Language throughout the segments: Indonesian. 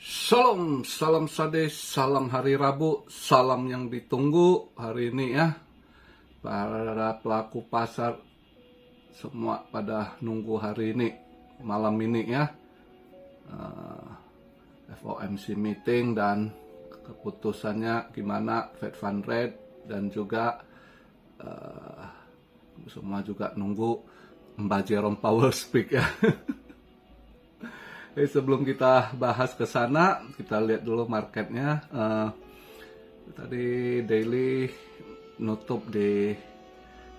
Salam, salam sade, salam hari Rabu, salam yang ditunggu hari ini ya. Para pelaku pasar semua pada nunggu hari ini, malam ini ya. FOMC meeting dan keputusannya gimana, Fed Fund Rate, dan juga semua juga nunggu Mbak Jerome Powell speak ya. Sebelum kita bahas ke sana, kita lihat dulu marketnya. Tadi daily nutup di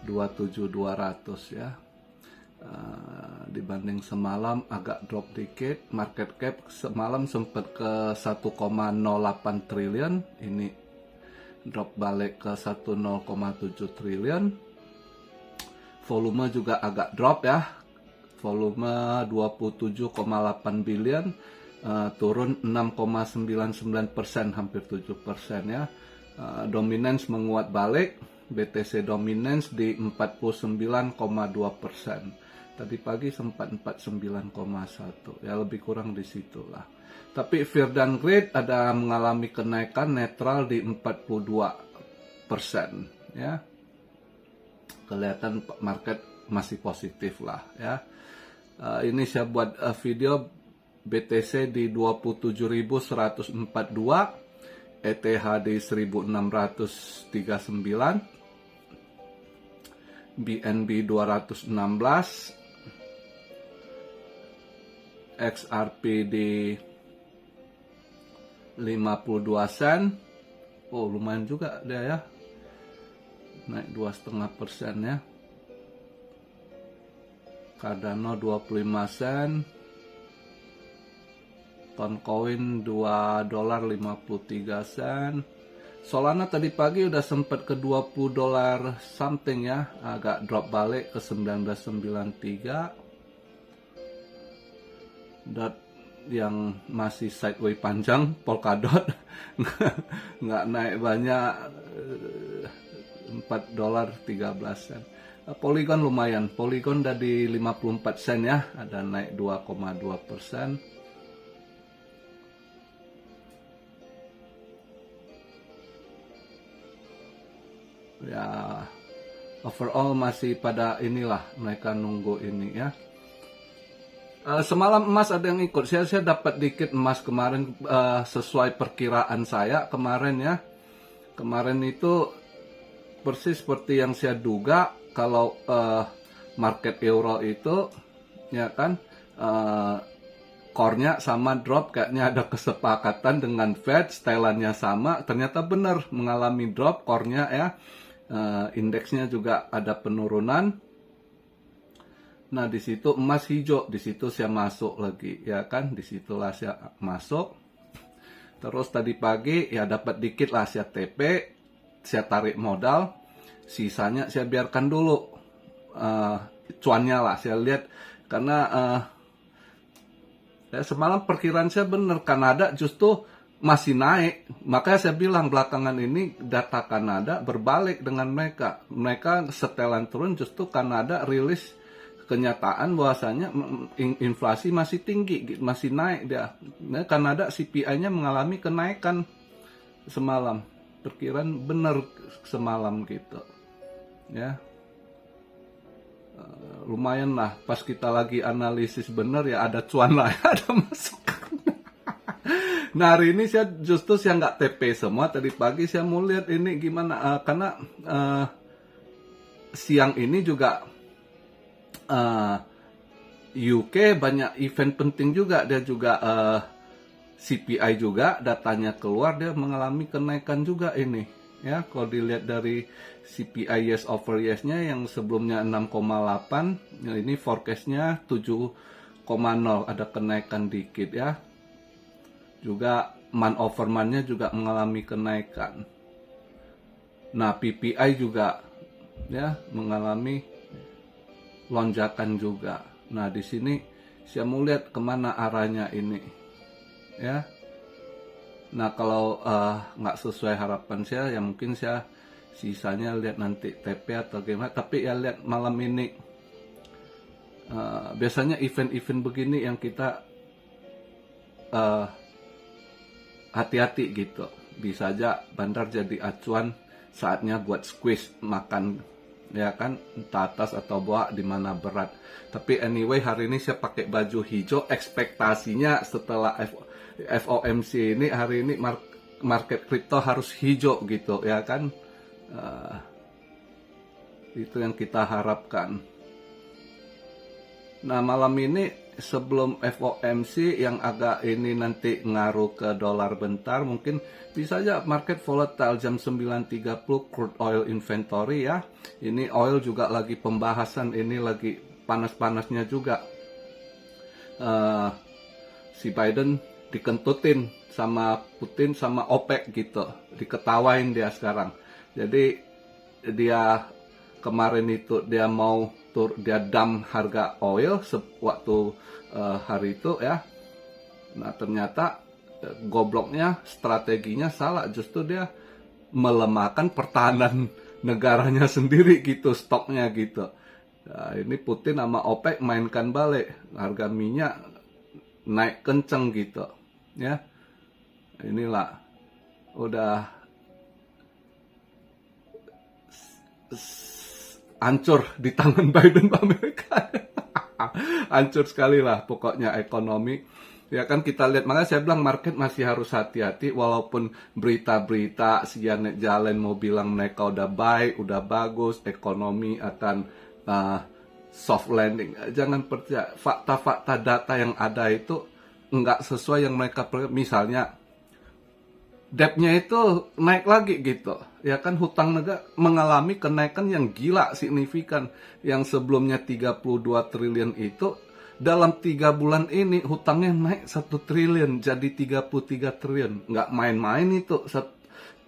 27.200 ya. Dibanding semalam agak drop dikit. Market cap semalam sempat ke 1,08 triliun. Ini drop balik ke 10,7 triliun. Volume juga agak drop ya. Volume 27,8 billion, turun 6,99%, hampir 7% ya. Dominance menguat balik, BTC dominance di 49,2%. Tadi pagi sempat 49,1, ya lebih kurang di situlah. Tapi fear dan greed ada mengalami kenaikan netral di 42%, ya. Kelihatan market masih positif lah ya. Ini saya buat video BTC di 27.142, ETH di 1.639, BNB 216, XRP di 52 sen. Oh lumayan juga dia ya, naik 2,5% ya. Cardano 25 sen, Toncoin $2.53 sen. Solana tadi pagi udah sempat ke $20 something ya, agak drop balik ke 19.93. Dot yang masih sideways panjang, Polkadot nggak naik banyak, $4.13 sen. Polygon lumayan, Polygon udah di 54 sen ya, ada naik 2,2%. Ya, overall masih pada inilah, mereka nunggu ini ya. Semalam emas ada yang ikut, saya dapat dikit emas kemarin, sesuai perkiraan saya kemarin ya. Kemarin itu persis seperti yang saya duga. Kalau market euro itu ya kan, core-nya sama drop, kayaknya ada kesepakatan dengan Fed, stylannya sama, ternyata benar mengalami drop core-nya ya. Indeksnya juga ada penurunan. Nah di situ emas hijau, di situ saya masuk lagi ya kan, disitulah saya masuk. Terus tadi pagi ya dapat dikit lah, saya TP, saya tarik modal. Sisanya saya biarkan dulu, cuannya lah saya lihat, karena ya semalam perkiraan saya benar, Kanada justru masih naik. Makanya saya bilang belakangan ini data Kanada berbalik dengan mereka setelan turun, justru Kanada rilis kenyataan bahwasanya inflasi masih tinggi, masih naik dia. Nah, Kanada CPI-nya mengalami kenaikan semalam, perkiraan benar semalam gitu. Ya, lumayan lah, pas kita lagi analisis bener ya ada cuan lah, ada masukan. Nah hari ini saya justru nggak TP semua, tadi pagi saya mau lihat ini gimana, karena siang ini juga UK banyak event penting juga, dia juga CPI juga datanya keluar, dia mengalami kenaikan juga ini ya. Kalau dilihat dari CPI yes over yes-nya yang sebelumnya 6,8, ini forecast-nya 7,0, ada kenaikan dikit ya. Juga month over month-nya juga mengalami kenaikan. Nah, PPI juga ya mengalami lonjakan juga. Nah, di sini saya mau lihat kemana arahnya ini ya. Nah kalau nggak sesuai harapan saya, ya mungkin saya sisanya lihat nanti TP atau gimana. Tapi ya lihat malam ini, biasanya event-event begini yang kita hati-hati gitu. Bisa aja bandar jadi acuan saatnya buat squeeze makan, ya kan, entah atas atau bawah di mana berat. Tapi anyway, hari ini saya pakai baju hijau, ekspektasinya setelah FOMC ini hari ini market kripto harus hijau gitu, ya kan. Itu yang kita harapkan. Nah, malam ini sebelum FOMC yang agak ini nanti ngaruh ke dolar bentar, mungkin bisa aja market volatile jam 9.30 crude oil inventory ya. Ini oil juga lagi pembahasan, ini lagi panas-panasnya juga. Si Biden dikentutin sama Putin sama OPEC gitu, diketawain dia sekarang. Jadi dia kemarin itu dia mau dia dump harga oil waktu hari itu ya. Nah, ternyata gobloknya strateginya salah, justru dia melemahkan pertahanan negaranya sendiri gitu, stoknya gitu. Nah, ini Putin sama OPEC mainkan balik, harga minyak naik kenceng gitu ya. Inilah udah hancur di tangan Biden Amerika. Hancur sekali lah pokoknya ekonomi. Ya kan kita lihat, makanya saya bilang market masih harus hati-hati, walaupun berita-berita si Janet Yellen mau bilang mereka udah baik, udah bagus, ekonomi akan soft landing. Jangan percaya, fakta-fakta data yang ada itu nggak sesuai yang mereka, misalnya debt-nya itu naik lagi gitu. Ya kan, hutang negara mengalami kenaikan yang gila signifikan. Yang sebelumnya 32 triliun itu dalam 3 bulan ini hutangnya naik 1 triliun jadi 33 triliun. Nggak main-main itu.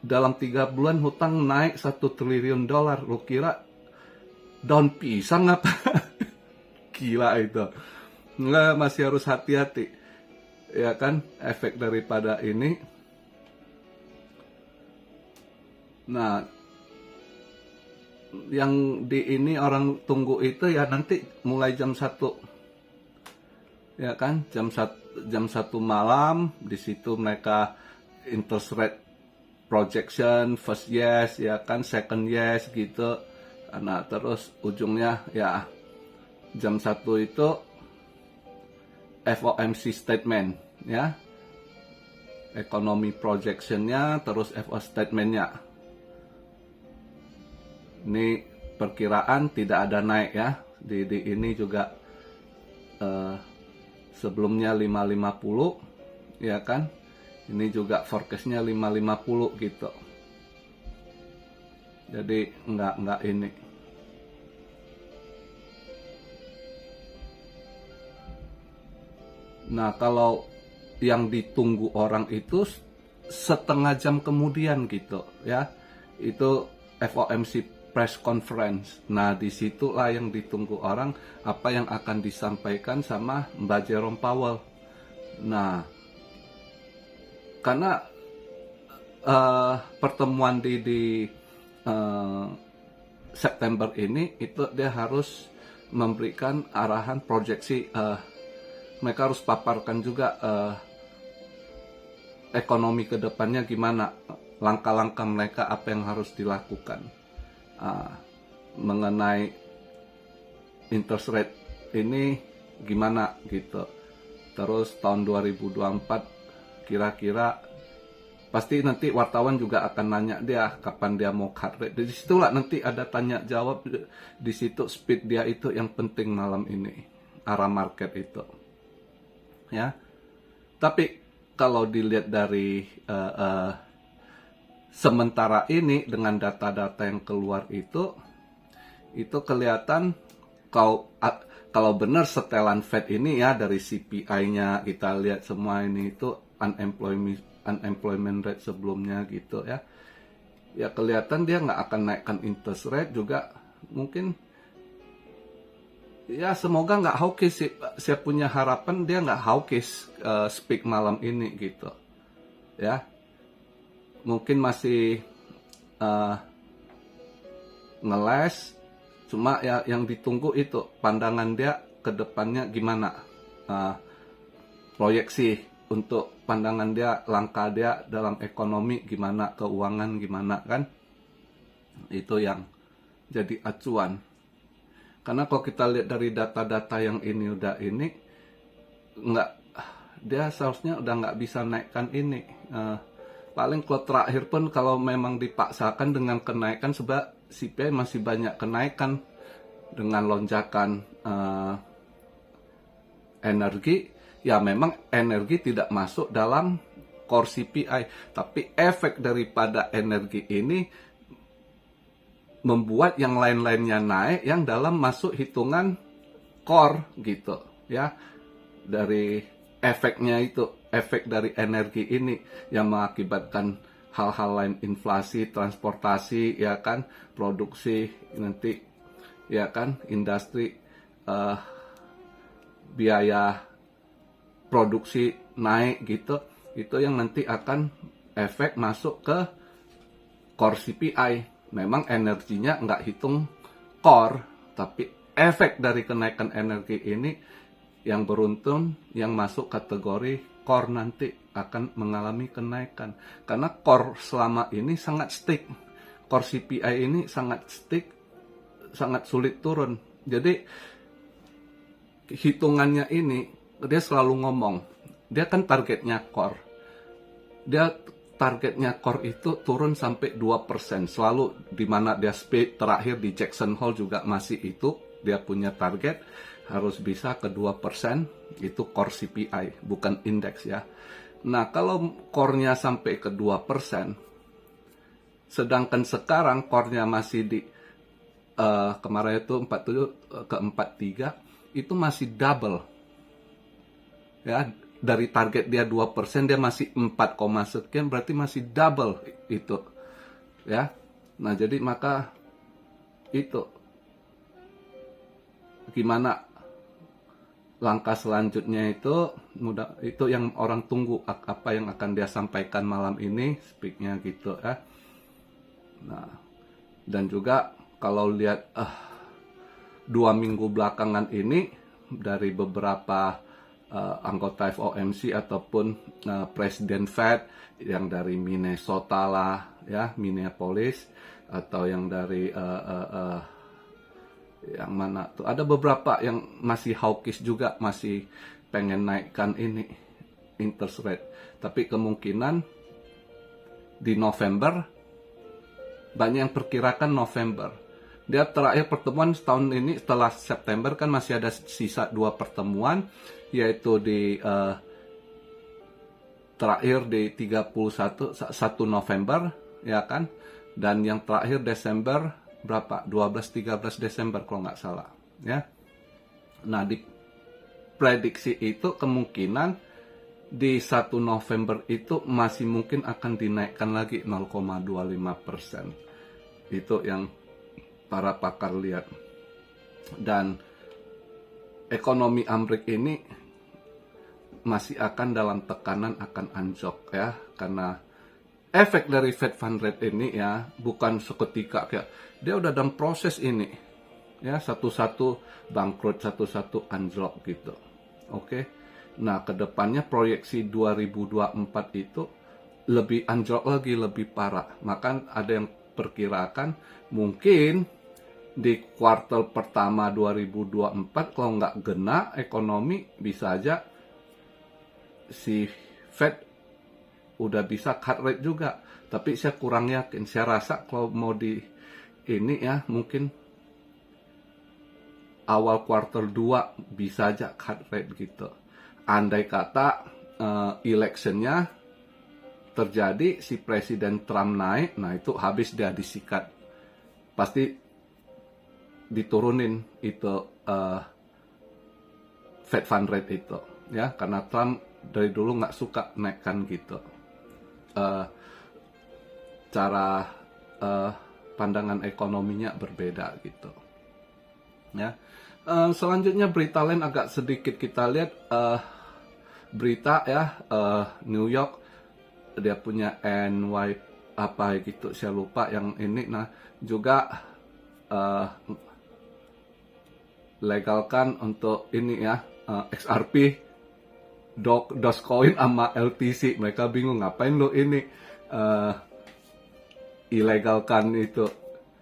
Dalam 3 bulan hutang naik 1 triliun dolar. Lu kira daun pisang apa? Gila itu. Nggak, masih harus hati-hati. Ya kan, efek daripada ini. Nah, yang di ini orang tunggu itu ya nanti mulai jam 1. Ya kan, jam 1 malam, di situ mereka interest rate projection, first yes, ya kan, second yes gitu. Nah, terus ujungnya ya jam 1 itu FOMC statement ya. Economy projectionnya, terus FO statementnya. Ini perkiraan tidak ada naik ya. Di ini juga sebelumnya 550 ya kan. Ini juga forecastnya 550 gitu. Jadi enggak ini. Nah, kalau yang ditunggu orang itu setengah jam kemudian gitu ya. Itu FOMC press conference. Nah, disitulah yang ditunggu orang, apa yang akan disampaikan sama Mbak Jerome Powell. Nah, karena pertemuan di September ini itu dia harus memberikan arahan proyeksi, mereka harus paparkan juga ekonomi ke depannya gimana, langkah-langkah mereka apa yang harus dilakukan. Mengenai interest rate ini gimana gitu. Terus tahun 2024 kira-kira pasti nanti wartawan juga akan nanya dia kapan dia mau cut rate. Di situlah nanti ada tanya jawab, di situ speed dia itu yang penting malam ini, arah market itu. Ya. Tapi kalau dilihat dari sementara ini dengan data-data yang keluar itu kelihatan kalau benar setelan Fed ini ya, dari CPI-nya kita lihat semua ini itu unemployment rate sebelumnya gitu ya. Ya kelihatan dia nggak akan naikkan interest rate juga, mungkin ya semoga nggak hawkish sih. Saya punya harapan dia nggak hawkish speak malam ini gitu ya. Mungkin masih ngeles, cuma ya yang ditunggu itu pandangan dia ke depannya gimana, proyeksi untuk pandangan dia, langkah dia dalam ekonomi gimana, keuangan gimana kan. Itu yang jadi acuan. Karena kalau kita lihat dari data-data yang ini nggak, dia seharusnya udah nggak bisa naikkan ini. Paling kalau terakhir pun kalau memang dipaksakan dengan kenaikan, sebab CPI masih banyak kenaikan dengan lonjakan energi, ya memang energi tidak masuk dalam core CPI, tapi efek daripada energi ini membuat yang lain-lainnya naik yang dalam masuk hitungan core gitu ya. Dari efeknya itu, efek dari energi ini yang mengakibatkan hal-hal lain, inflasi, transportasi ya kan, produksi nanti ya kan, industri, biaya produksi naik gitu. Itu yang nanti akan efek masuk ke core CPI. Memang energinya nggak hitung core, tapi efek dari kenaikan energi ini yang beruntung yang masuk kategori core nanti akan mengalami kenaikan. Karena core selama ini sangat stick. Core CPI ini sangat stick, sangat sulit turun. Jadi hitungannya ini dia selalu ngomong, dia kan targetnya core. Dia targetnya core itu turun sampai 2%. Selalu di mana dia speed terakhir di Jackson Hole juga masih itu. Dia punya target harus bisa ke 2%. Itu core CPI, bukan indeks ya. Nah, kalau core-nya sampai ke 2%, sedangkan sekarang core-nya masih di kemarin itu 47 ke 43, itu masih double. Ya, dari target dia 2%, dia masih 4, sekian, berarti masih double itu. Ya. Nah, jadi maka itu gimana langkah selanjutnya itu yang orang tunggu, apa yang akan dia sampaikan malam ini, speak-nya gitu ya. Nah, dan juga kalau lihat 2 minggu belakangan ini dari beberapa anggota FOMC ataupun Presiden Fed yang dari Minnesota lah ya, Minneapolis, atau yang dari yang mana tuh, ada beberapa yang masih hawkish juga, masih pengen naikkan ini interest rate. Tapi kemungkinan di November, banyak yang perkirakan November. Dia terakhir pertemuan setahun ini setelah September kan masih ada sisa 2 pertemuan, yaitu di terakhir di 1 November ya kan, dan yang terakhir Desember berapa, 12-13 Desember kalau nggak salah ya. Nah, di prediksi itu kemungkinan di 1 November itu masih mungkin akan dinaikkan lagi 0,25%. Itu yang para pakar lihat. Dan ekonomi Amerika ini masih akan dalam tekanan, akan anjlok ya, karena efek dari Fed Fund Rate ini ya bukan seketika, kayak dia udah dalam proses ini ya, satu-satu bangkrut, satu-satu anjlok gitu. Oke. Nah, kedepannya proyeksi 2024 itu lebih anjlok lagi, lebih parah. Maka ada yang perkirakan mungkin di kuartal pertama 2024 kalau nggak kena ekonomi, bisa aja si Fed udah bisa cut rate juga. Tapi saya kurang yakin. Saya rasa kalau mau di ini ya, mungkin awal kuartal 2 bisa aja cut rate gitu. Andai kata electionnya terjadi, si Presiden Trump naik, nah itu habis dia disikat. Pasti diturunin itu Fed Fund Rate itu ya, karena Trump dari dulu nggak suka naikkan gitu. Cara pandangan ekonominya berbeda gitu ya. Selanjutnya berita lain agak sedikit kita lihat, berita ya, New York dia punya NY apa gitu, saya lupa yang ini. Nah, juga legalkan untuk ini ya, XRP Dogecoin sama LTC. Mereka bingung ngapain lo ini ilegalkan itu.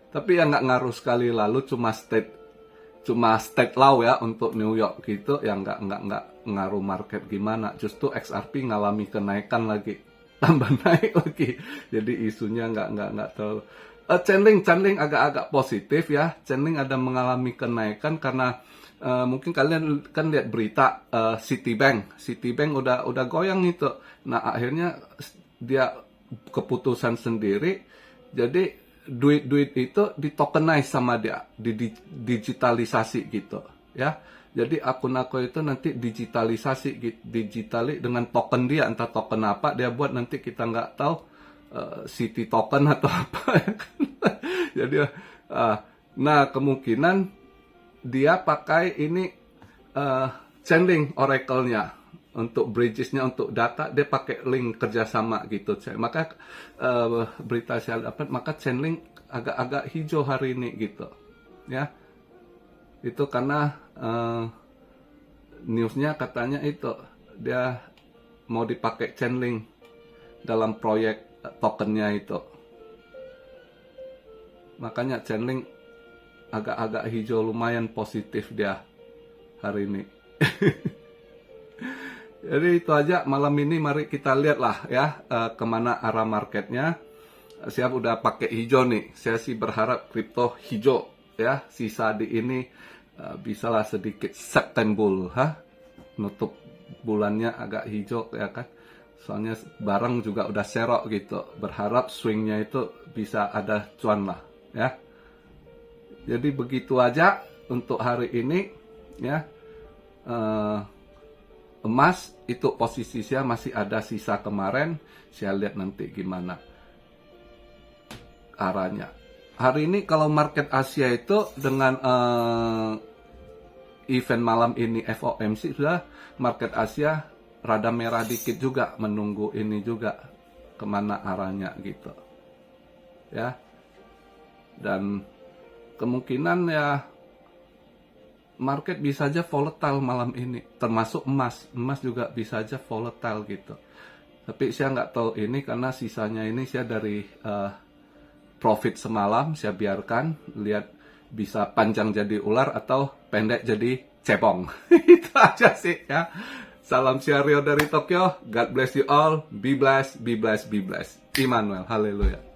Tapi ya nggak ngaruh sekali, lalu cuma state law ya untuk New York gitu, yang nggak ngaruh market gimana. Justru XRP ngalami kenaikan lagi, tambah naik lagi. Jadi isunya nggak terlalu. Chainlink agak-agak positif ya. Chainlink ada mengalami kenaikan karena mungkin kalian kan lihat berita Citibank udah goyang itu. Nah akhirnya dia keputusan sendiri, jadi duit itu ditokenize sama dia, digitalisasi gitu ya. Jadi akun-akun itu nanti digitalisasi dengan token dia, entah token apa dia buat, nanti kita nggak tahu City token atau apa. Jadi nah kemungkinan dia pakai ini Chainlink Oracle-nya untuk bridges-nya, untuk data dia pakai link kerjasama gitu. Maka berita saya dapat, maka Chainlink agak hijau hari ini gitu ya. Itu karena newsnya katanya itu dia mau dipakai Chainlink dalam proyek tokennya itu. Makanya Chainlink agak hijau, lumayan positif dia hari ini. Jadi itu aja malam ini, mari kita lihatlah ya kemana arah marketnya. Saya udah pakai hijau nih, saya sih berharap kripto hijau ya, sisa di ini bisalah sedikit September nutup bulannya agak hijau ya kan. Soalnya barang juga udah serok gitu. Berharap swingnya itu bisa ada cuan lah ya. Jadi begitu aja untuk hari ini ya. Emas itu posisi saya masih ada sisa kemarin. Saya lihat nanti gimana arahnya. Hari ini kalau market Asia itu dengan event malam ini FOMC, sudah market Asia rada merah dikit juga, menunggu ini juga kemana arahnya gitu ya. Dan kemungkinan ya market bisa aja volatile malam ini, termasuk emas juga bisa aja volatile gitu. Tapi saya nggak tahu ini, karena sisanya ini saya dari profit semalam saya biarkan, lihat bisa panjang jadi ular atau pendek jadi cebong. Itu aja sih ya. Salam Rio dari Tokyo. God bless you all. Be blessed, be blessed, be blessed. Immanuel. Haleluya.